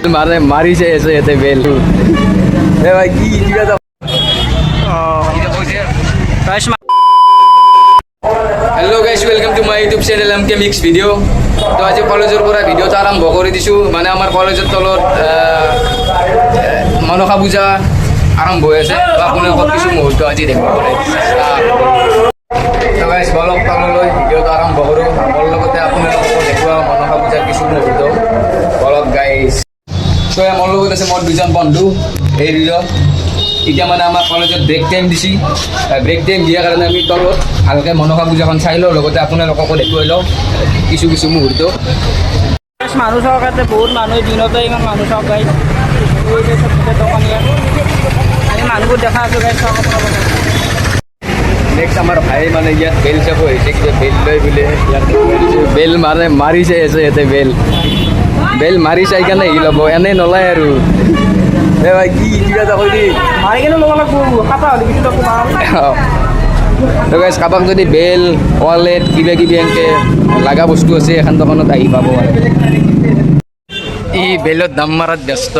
मारे मारी से ऐसे येते बेल ए भाई की जिगा दा hello guys welcome to my YouTube channel MK mix video তো আজি কলেজৰ পৰা ভিডিওটা আৰম্ভ কৰি দিছো মানে আমাৰ কলেজৰ তলত মনসা পূজা আৰম্ভ হৈ আছে তো আপোনালোকক কিছু মুহূৰ্ত আজি দেখাব পাৰে তো গাইস বলক তললৈ ভিডিওটা আৰম্ভ কৰো মোৰ লগতে আপোনালোকক দেখুৱা মনসা পূজাৰ কিছু মুহূৰ্ত বলক গাইস তো মোৰ লগত আছে মোৰ দুজন বন্ধু এই দুজন এতিয়া মানে আমাৰ কলেজত ব্ৰেক টাইম দিছি ব্ৰেক টাইম দিয়াৰ কাৰণে আমি তলত ভালকৈ মনসা পূজাখন চাই লওঁ লগতে আপোনালোককো দেখুৱাই লওঁ কিছু কিছু মুহূৰ্ত মানুহ চাওক ইয়াতে বহুত মানুহ দিনতে ইমান মানুহ চাওক গাইছ দোকানীয়া আমি মানুহবোৰ দেখা আছোঁ গাইছ চাওক আপোনালোকে নেক্সট আমাৰ ভাই মানে ইয়াত বেল চাব হৈছে কিবা বেল লৈ বোলে ইয়াত বেল মানে মাৰিছে আছে ইয়াতে বেল মাৰি চাই কাৰণে আহি ল'ব এনেই নলয় আৰু এ ভাই কি জিগা যা কৈ দি মাৰি কিনে ল'ব লাগিব কাটা হ'লে কিছু তো গাইছ কাৰোবাক যদি বেল ৱালেট কিবা কিবি এনেকৈ লগা বস্তু আছে এখন দোকানত আহি পাব ই বেলত দাম মাৰাত ব্যস্ত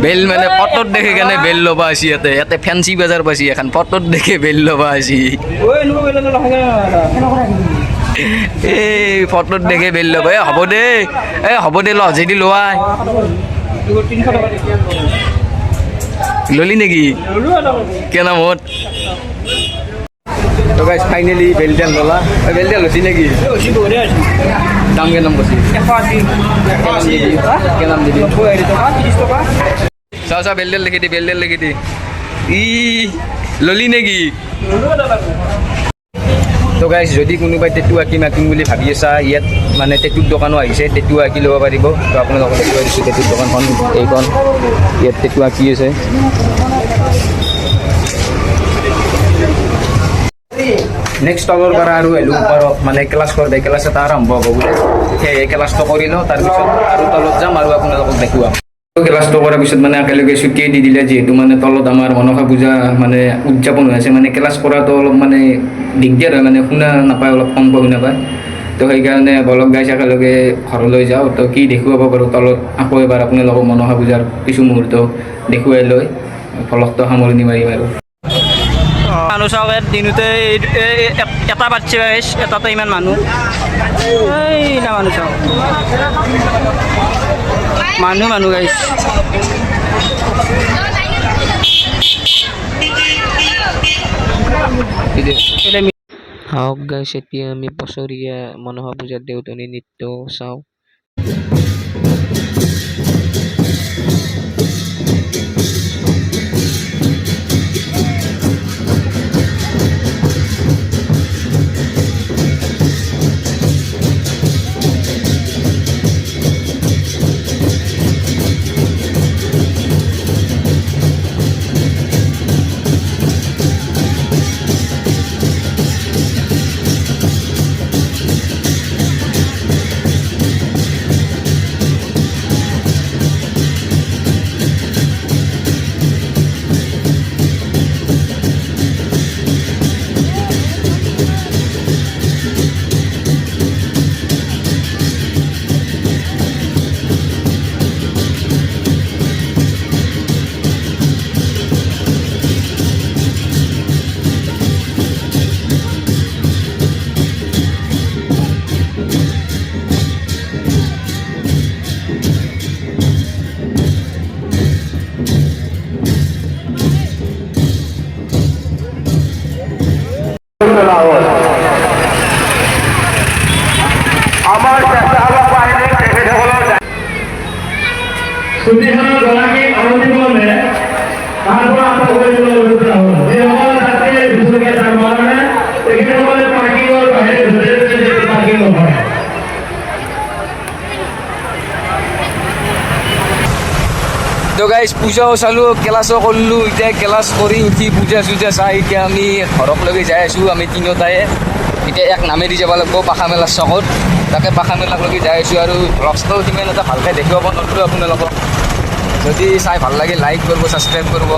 বেল মানে ফটোত দেখে কেনে বেল ল'বা আছি ইয়াতে ফেঞ্চি বজাৰ পাইছি এখন ফটোত দেখে বেল ল'বা আছি এই ফটোত দেখে বেল ল'বা হ'ব দে ল যদি লোৱা ললি নেকি কেনামত তো গাইছ ফাইনেলি বেলটেন ল'লা বেলটেন লৈছি নেকি দাম কেনাম কৈছি কেনাম দিবি চা বেলটেন লিখি দি ই ললি নেকি তো গাইছ যদি কোনোবাই টেটু আঁকিম বুলি ভাবি আছা ইয়াত মানে টেটুৰ দোকানো আহিছে টেটু আঁকি ল'ব পাৰিব তো আপোনালোকক দেখুৱাই দিছোঁ টেটুৰ দোকানখন এইখন ইয়াত টেটু আঁকি আছে নেক্সট তলৰ পৰা আৰু আহিলোঁ ওপৰত মানে ক্লাছ কৰিব ক্লাছ এটা আৰম্ভ হ'ব বোলে সেই ক্লাছটো কৰি লওঁ তাৰপিছত আৰু তলত যাম আৰু আপোনালোকক দেখুৱাম ক্লাছটো কৰাৰ পিছত মানে একেলগে ছুটিয়ে দি দিলে যিহেতু মানে তলত আমাৰ মনসা পূজা মানে উদযাপন হৈ আছে মানে ক্লাছ কৰাটো অলপ মানে দিগদাৰ হয় মানে শুনা নাপায় অলপ কমকৈ শুনা পায় তো সেইকাৰণে বলক গাইছ একেলগে ঘৰলৈ যাওঁ তো কি দেখুৱাব পাৰোঁ তলত আকৌ এবাৰ আপোনালোকক মনসা পূজাৰ কিছু মুহূৰ্ত দেখুৱাই লৈ ফলকটো সামৰণি মাৰিম আৰু মানুহ চাওক ইয়াত দিনতে এটা বাচ্ছা গাইছ এটাতে ইমান মানুহ এইটা মানুহ চাওক মানুহ গাইছ আহক গাইছ এতিয়া আমি বছৰীয়া মনসা পূজাৰ দেউতনী নৃত্য চাওঁ আমাৰ স্বেচ্ছাসেৱক বাহিনীৰ তেখেতসকলৰ ছুটিখনৰ গৰাকী অনতিপলমে তাৰ পৰা আঁতৰ কৰিবলৈ অনুৰোধ হ'ল যিসকল ছাত্ৰীয়ে দুচকীয়া যান বাহনে তেখেতসকলে পাৰ্কিঙৰ বাহিৰে য'তে ত'তে পাৰ্কিং নকৰে তো গাইছ পূজাও চালোঁ ক্লাছো কৰিলোঁ এতিয়া ক্লাছ কৰি উঠি পূজা চূজা চাই এতিয়া আমি ঘৰকলৈকে যাই আছোঁ আমি তিনিওটায়ে এতিয়া এক নামেদি যাব লাগিব পাখা মেলাৰ চকত তাকে পাখা মেলাকলৈকে যাই আছোঁ আৰু ব্লগটো সিমান এটা ভালকৈ দেখুৱাব নোৱাৰিলোঁ আপোনালোকক যদি চাই ভাল লাগে লাইক কৰিব ছাবস্ক্ৰাইব কৰিব